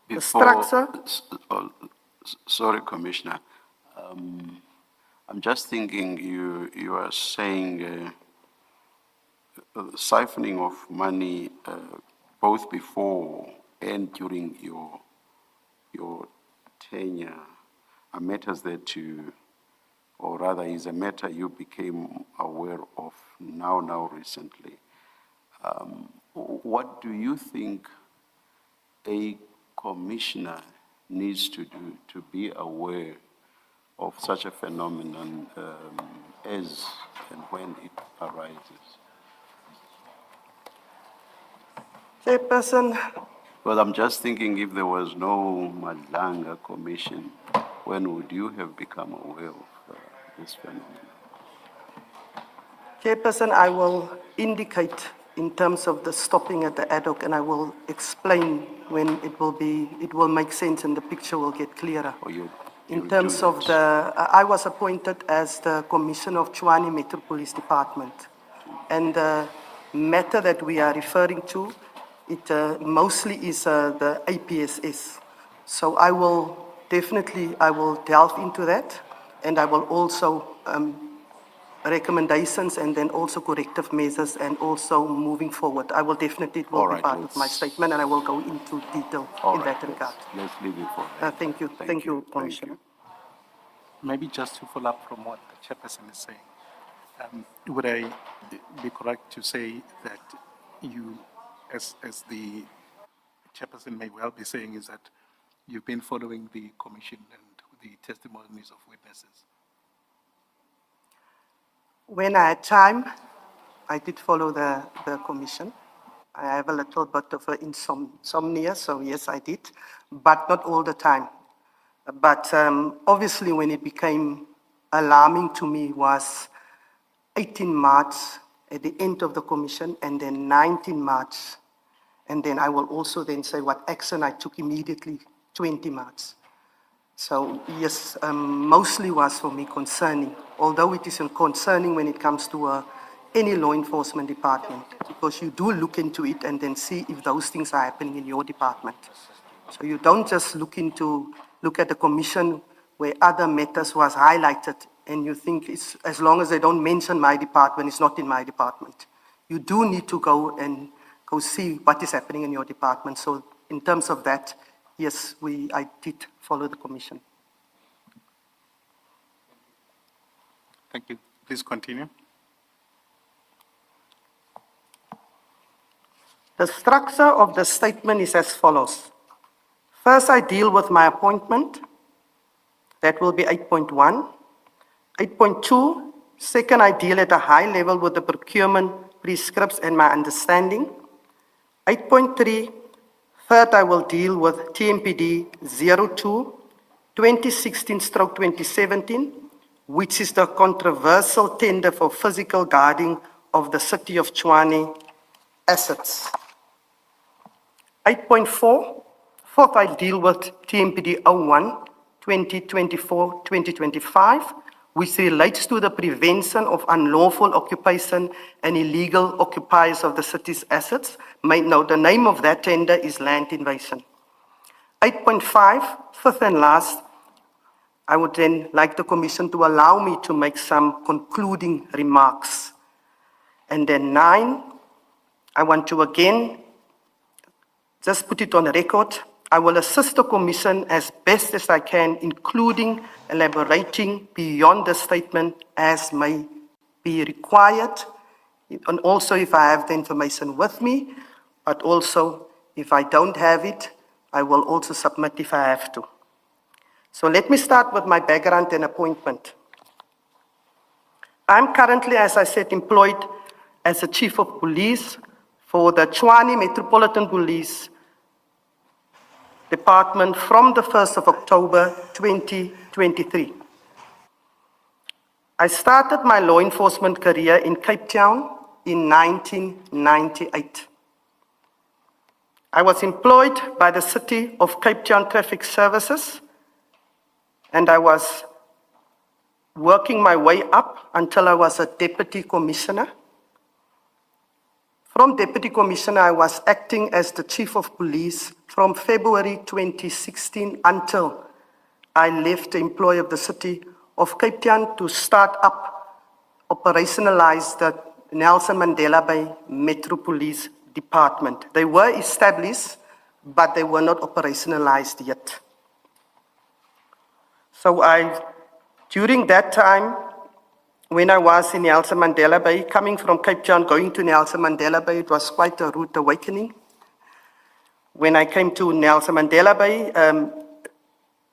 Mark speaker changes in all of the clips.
Speaker 1: The
Speaker 2: Before,
Speaker 1: structure,
Speaker 2: sorry, Commissioner. I'm just thinking you are saying siphoning of money both before and during your tenure are matters that you, or rather is a matter you became aware of now recently. What do you think a commissioner needs to do to be aware of such a phenomenon as and when it arises?
Speaker 1: Chairperson,
Speaker 2: Well, I'm just thinking if there was no Madlanga Commission, when would you have become aware of this phenomenon?
Speaker 1: Chairperson, I will indicate in terms of the stopping at the ad hoc, and I will explain when it will make sense and the picture will get clearer.
Speaker 2: Or
Speaker 1: In terms of I was appointed as the Commissioner of Tshwane Metropolis Department. And the matter that we are referring to, it mostly is the APSS. So I will delve into that, and I will also recommendations and then also corrective measures and also moving forward. I will definitely, it will be part of my statement, and I will go into detail in that regard.
Speaker 2: Let's leave it for that.
Speaker 1: Thank you. Thank you, Commissioner.
Speaker 3: Maybe just to follow up from what the chairperson is saying, would I be correct to say that you, as the chairperson may well be saying, is that you've been following the commission and the testimonies of witnesses?
Speaker 1: When I had time, I did follow the commission. I have a little bit of insomnia, so yes, I did, but not all the time. But obviously when it became alarming to me was 18 March at the end of the commission, and then 19 March. And then I will also then say what action I took immediately, 20 March. So yes, mostly was for me concerning, although it isn't concerning when it comes to any law enforcement department, because you do look into it and then see if those things are happening in your department. So you don't just look at the commission where other matters was highlighted and you think it's, as long as they don't mention my department, it's not in my department. You do need to go see what is happening in your department. So in terms of that, yes, I did follow the commission.
Speaker 3: Thank you. Please continue.
Speaker 1: The structure of the statement is as follows. First, I deal with my appointment. That will be 8.1. 8.2, second, I deal at a high level with the procurement prescripts and my understanding. 8.3, third, I will deal with TMPD 02, 2016/2017, which is the controversial tender for physical guarding of the city of Tshwane assets. 8.4, fourth, I deal with TMPD 01, 2024-2025, which relates to the prevention of unlawful occupation and illegal occupiers of the city's assets. The name of that tender is land invasion. 8.5, fifth and last, I would then like the commission to allow me to make some concluding remarks. And then 9, I want to again just put it on record. I will assist the commission as best as I can, including elaborating beyond the statement as may be required, and also if I have the information with me, but also if I don't have it, I will also submit if I have to. So let me start with my background and appointment. I'm currently, as I said, employed as a Chief of Police for the Tshwane Metropolitan Police Department from the 1st of October 2023. I started my law enforcement career in Cape Town in 1998. I was employed by the City of Cape Town Traffic Services, and I was working my way up until I was a Deputy Commissioner. From Deputy Commissioner, I was acting as the Chief of Police from February 2016 until I left the employ of the City of Cape Town to start up, operationalize the Nelson Mandela Bay Metro Police Department. They were established, but they were not operationalized yet. So during that time, when I was in Nelson Mandela Bay, coming from Cape Town, going to Nelson Mandela Bay, it was quite a rude awakening. When I came to Nelson Mandela Bay,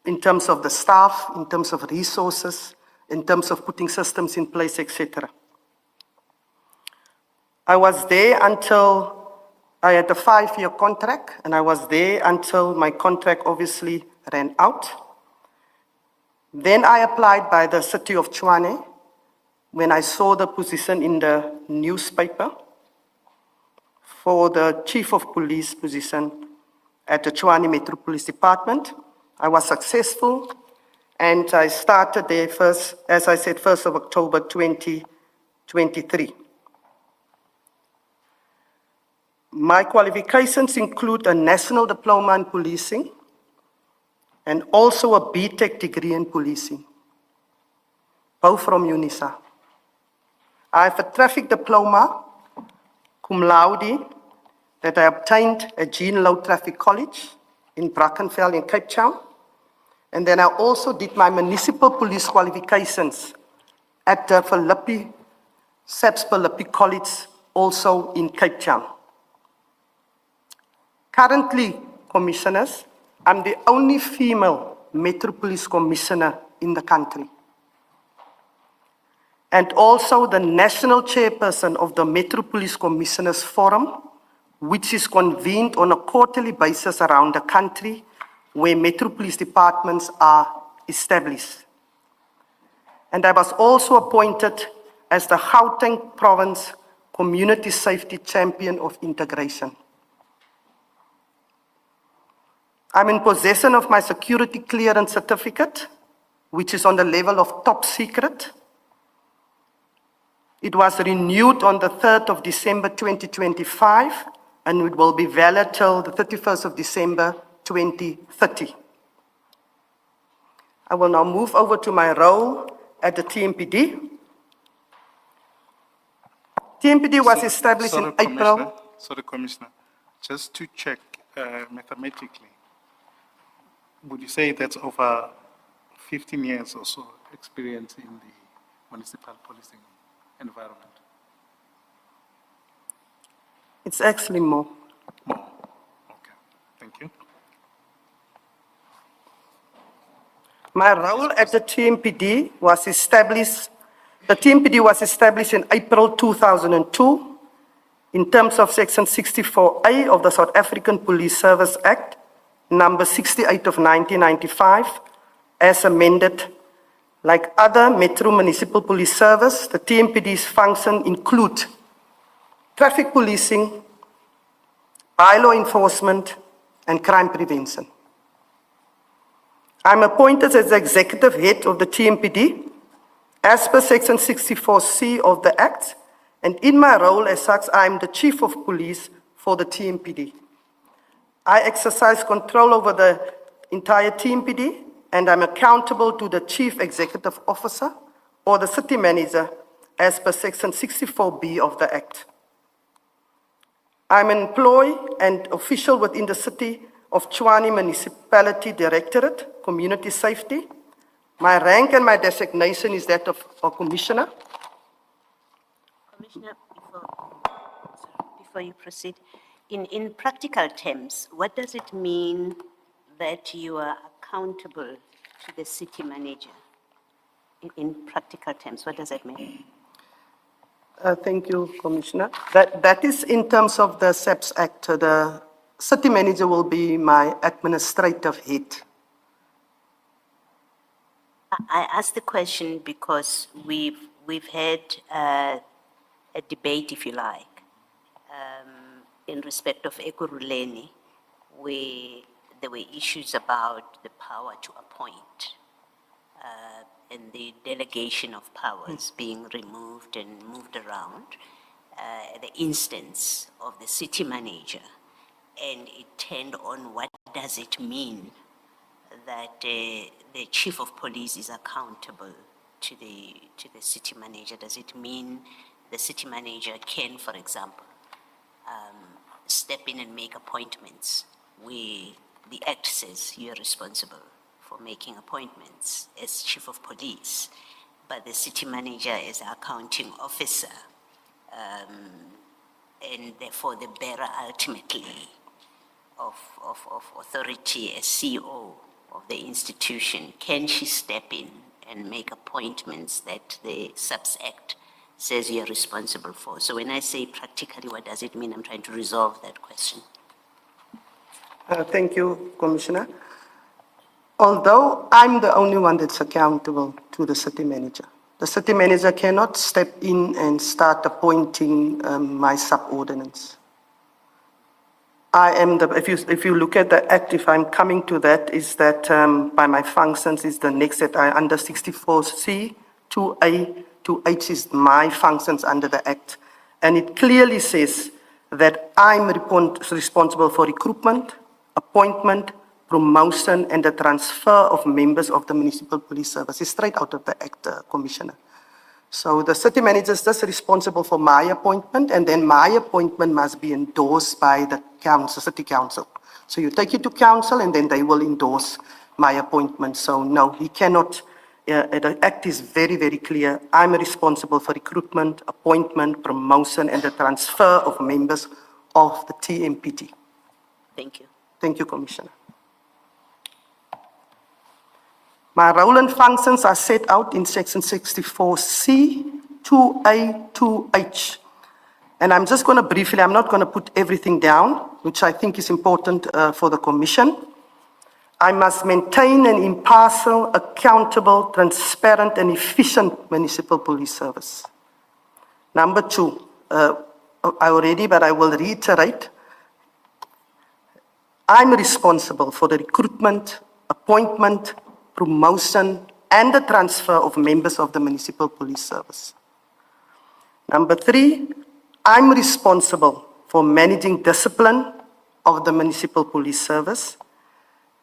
Speaker 1: in terms of the staff, in terms of resources, in terms of putting systems in place, etc. I was there until I had a 5-year contract, and I was there until my contract obviously ran out. Then I applied by the City of Tshwane when I saw the position in the newspaper for the Chief of Police position at the Tshwane Metro Police Department. I was successful, and I started there first, as I said, 1st of October 2023. My qualifications include a National Diploma in Policing and also a BTEC degree in Policing, both from UNISA. I have a traffic diploma, cum laude, that I obtained at Jean Low Traffic College in Brackenfell in Cape Town. And then I also did my municipal police qualifications at the SAPS Philippi College, also in Cape Town. Currently, commissioners, I'm the only female Metro Police Commissioner in the country, and also the national chairperson of the Metro Police Commissioners Forum, which is convened on a quarterly basis around the country where Metro Police departments are established. And I was also appointed as the Gauteng Province Community Safety Champion of Integration. I'm in possession of my security clearance certificate, which is on the level of top secret. It was renewed on the 3rd of December 2025, and it will be valid till the 31st of December 2030. I will now move over to my role at the TMPD. TMPD was established in April.
Speaker 3: Sorry, Commissioner. Just to check mathematically, would you say that's over 15 years or so experience in the municipal policing environment?
Speaker 1: It's actually more.
Speaker 3: More. Okay. Thank you.
Speaker 1: My role at the TMPD was established, the TMPD was established in April 2002 in terms of Section 64A of the South African Police Service Act, number 68 of 1995, as amended. Like other Metro Municipal Police Service, the TMPD's function include traffic policing, bylaw enforcement, and crime prevention. I'm appointed as the executive head of the TMPD as per Section 64C of the Act, and in my role as such, I'm the Chief of Police for the TMPD. I exercise control over the entire TMPD, and I'm accountable to the Chief Executive Officer or the City Manager as per Section 64B of the Act. I'm an employee and official within the City of Tshwane Municipality Directorate, Community Safety. My rank and my designation is that of a Commissioner.
Speaker 4: Commissioner, before you proceed, in practical terms, what does it mean that you are accountable to the city manager? In practical terms, what does that mean?
Speaker 1: Thank you, Commissioner. That is in terms of the SAPS Act. The City Manager will be my administrative head.
Speaker 4: I asked the question because we've had a debate, if you like, in respect of Ekurhuleni, where there were issues about the power to appoint and the delegation of powers being removed and moved around. the instance of the city manager, and it turned on what does it mean that the chief of police is accountable to the city manager? Does it mean the city manager can, for example, step in and make appointments where the act says you're responsible for making appointments as chief of police, but the city manager is an accounting officer, and therefore the bearer ultimately of authority as CEO of the institution? Can she step in and make appointments that the SUBS Act says you're responsible for? So when I say practically, what does it mean? I'm trying to resolve that question.
Speaker 1: Thank you, Commissioner. Although I'm the only one that's accountable to the city manager, the city manager cannot step in and start appointing my subordinates. I am the, if you look at the act, if I'm coming to that, is that by my functions is the next that I under 64C, 2A, 2H is my functions under the act. And it clearly says that I'm responsible for recruitment, appointment, promotion, and the transfer of members of the municipal police service. It's straight out of the act, Commissioner. So the city manager is just responsible for my appointment, and then my appointment must be endorsed by the council, city council. So you take it to council, and then they will endorse my appointment. So no, he cannot. The act is very, very clear. I'm responsible for recruitment, appointment, promotion, and the transfer of members of the TMPT.
Speaker 4: Thank you.
Speaker 1: Thank you, Commissioner. My role and functions are set out in section 64C, 2A, 2H. And I'm just going to briefly, I'm not going to put everything down, which I think is important for the Commission. I must maintain an impartial, accountable, transparent, and efficient municipal police service. Number 2, I already, but I will reiterate, I'm responsible for the recruitment, appointment, promotion, and the transfer of members of the municipal police service. Number 3, I'm responsible for managing discipline of the municipal police service.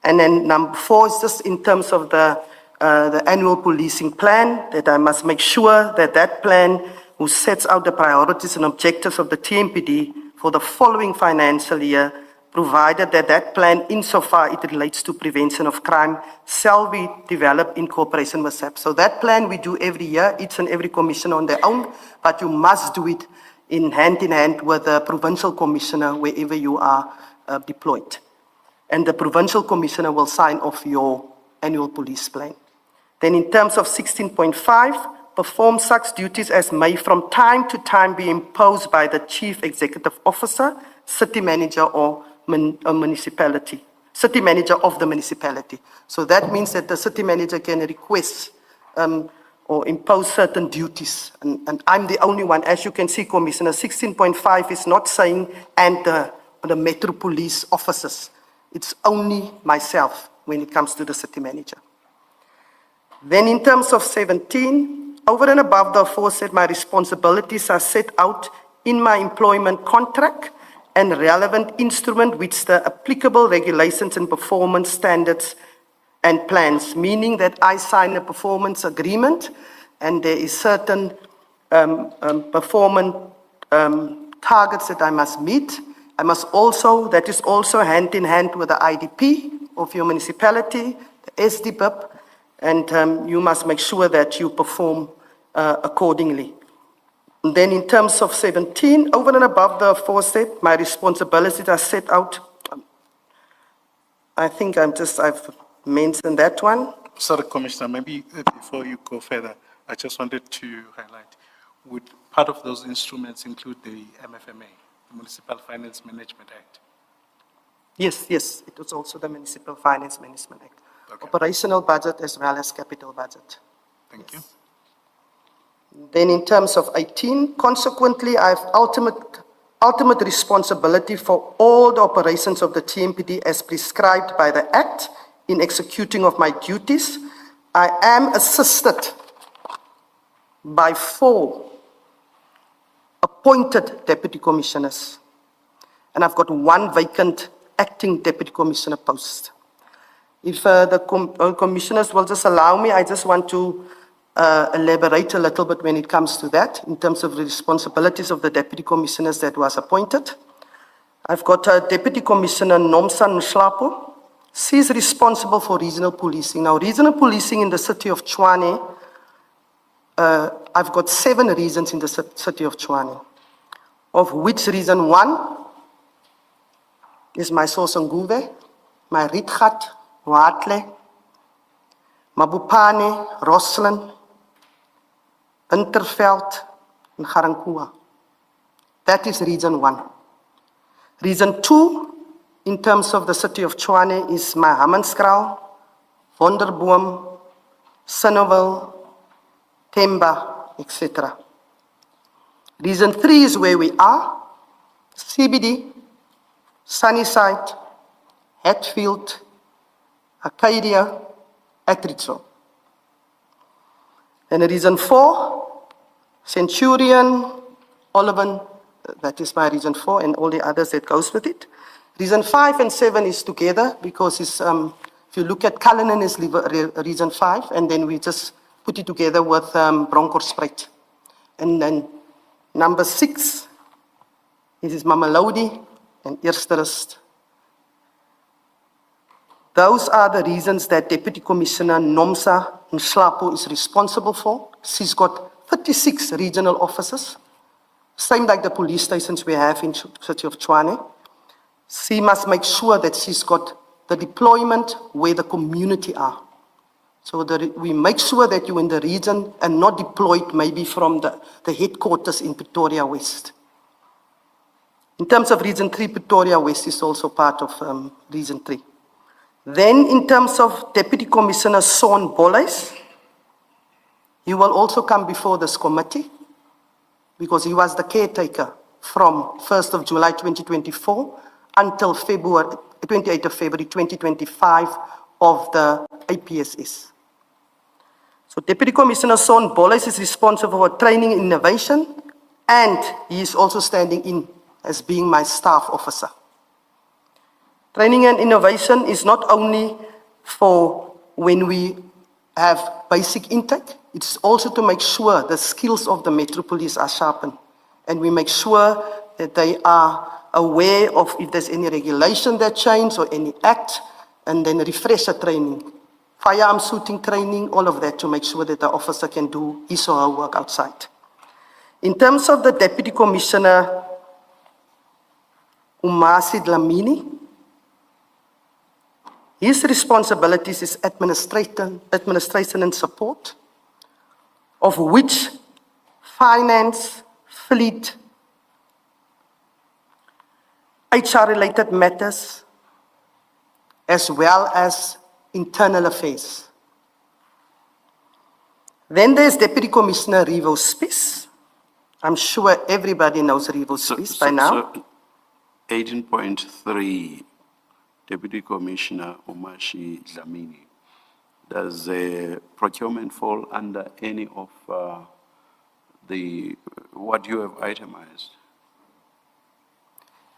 Speaker 1: And then number 4 is just in terms of the annual policing plan, that I must make sure that that plan who sets out the priorities and objectives of the TMPD for the following financial year, provided that that plan, insofar it relates to prevention of crime, shall be developed in cooperation with SAP. So that plan we do every year, each and every commissioner on their own, but you must do it in hand with the provincial commissioner wherever you are deployed. And the provincial commissioner will sign off your annual police plan. Then in terms of 16.5, perform such duties as may from time to time be imposed by the chief executive officer, city manager, or a municipality, city manager of the municipality. So that means that the city manager can request or impose certain duties. And I'm the only one, as you can see, Commissioner, 16.5 is not saying and the Metro Police officers. It's only myself when it comes to the city manager. Then in terms of 17, over and above the aforesaid, my responsibilities are set out in my employment contract and relevant instrument which the applicable regulations and performance standards and plans, meaning that I sign a performance agreement and there is certain performance targets that I must meet. I must also, that is also hand in hand with the IDP of your municipality, the SDPIP, and you must make sure that you perform accordingly. And then in terms of 17, over and above the aforesaid, my responsibilities are set out. I think I've mentioned that one.
Speaker 3: Sorry, Commissioner, maybe before you go further, I just wanted to highlight, would part of those instruments include the MFMA, the Municipal Finance Management Act?
Speaker 1: Yes, it was also the Municipal Finance Management Act.
Speaker 3: Okay.
Speaker 1: Operational budget as well as capital budget.
Speaker 3: Thank you.
Speaker 1: Then in terms of 18, consequently, I have ultimate responsibility for all the operations of the TMPD as prescribed by the Act in executing of my duties. I am assisted by 4 appointed deputy commissioners, and I've got 1 vacant acting deputy commissioner post. If the commissioners will just allow me, I just want to elaborate a little bit when it comes to that, in terms of the responsibilities of the deputy commissioners that was appointed. I've got Deputy Commissioner Mzansi News. She's responsible for regional policing. Now, regional policing in the city of Tshwane, I've got 7 regions in the city of Tshwane, of which region 1 is my Sosanguve, my Rietgat, Waatle, Mabopane, Roslyn, Interveld, and Garankuwa. That is region 1. Region 2, in terms of the city of Tshwane, is my Hammanskraal, Wonderboom, Sinnerville, Temba, etc. Region 3 is where we are, CBD, Sunnyside, Hatfield, Arcadia, Atteridgeville. And region 4, Centurion, Oliven, that is my region 4, and all the others that goes with it. Region 5 and 7 is together because it's, if you look at Cullinan is region 5, and then we just put it together with Bronkhorstspruit. And then number 6 is Mamelodi and Eersterust. Those are the reasons that Deputy Commissioner Nomsa Nhlapo is responsible for. She's got 36 regional officers, same like the police stations we have in the city of Tshwane. She must make sure that she's got the deployment where the community are. So that we make sure that you're in the region and not deployed maybe from the headquarters in Pretoria West. In terms of Region 3, Pretoria West is also part of Region 3. Then in terms of Deputy Commissioner Son Bollys, he will also come before this committee because he was the caretaker from 1st of July 2024 until 28th of February 2025 of the APSS. So Deputy Commissioner Son Bollys is responsible for training and innovation, and he is also standing in as being my staff officer. Training and innovation is not only for when we have basic intake, it's also to make sure the skills of the Metro Police are sharpened. And we make sure that they are aware of if there's any regulation that changes or any act, and then refresher training, firearm shooting training, all of that to make sure that the officer can do his or her work outside. In terms of the Deputy Commissioner Mzansi Dlamini, his responsibilities is administration and support, of which finance, fleet, HR-related matters, as well as internal affairs. Then there's Deputy Commissioner Revo Spies. I'm sure everybody knows Revo Spies by now.
Speaker 2: So 18.3, Deputy Commissioner Mzansi Dlamini, does procurement fall under any of what you have itemized?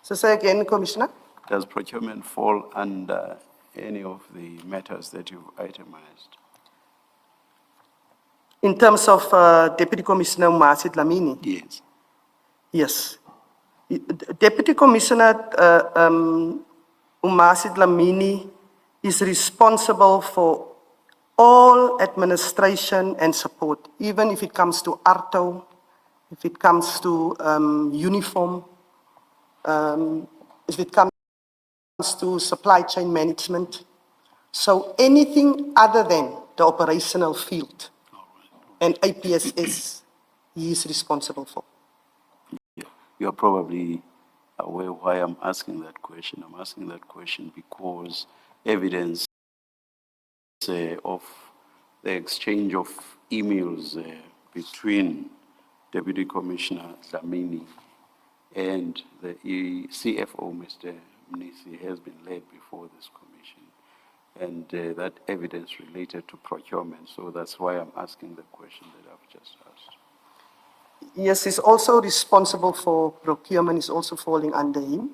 Speaker 1: So say again, Commissioner.
Speaker 2: Does procurement fall under any of the matters that you've itemized?
Speaker 1: In terms of Deputy Commissioner Mzansi Dlamini?
Speaker 2: Yes.
Speaker 1: Yes. Deputy Commissioner Mzansi Dlamini is responsible for all administration and support, even if it comes to ARTO, if it comes to uniform, if it comes to supply chain management. So anything other than the operational field and APSS, he is responsible for.
Speaker 2: Yeah. You're probably aware why I'm asking that question. I'm asking that question because evidence of the exchange of emails between Deputy Commissioner Dlamini and the CFO, Mr. Mnisi, has been laid before this commission. And that evidence related to procurement. So that's why I'm asking the question that I've just asked.
Speaker 1: Yes, he's also responsible for procurement, is also falling under him.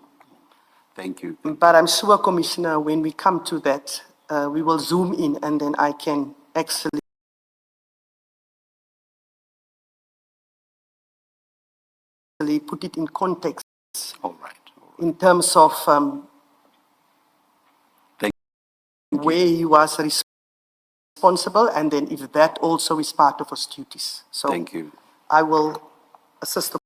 Speaker 2: Thank you.
Speaker 1: But I'm sure, Commissioner, when we come to that, we will zoom in and then I can actually put it in context
Speaker 2: All right.
Speaker 1: in terms of
Speaker 2: Thank
Speaker 1: where he was responsible and then if that also is part of his duties. So
Speaker 2: Thank you.
Speaker 1: I will assist the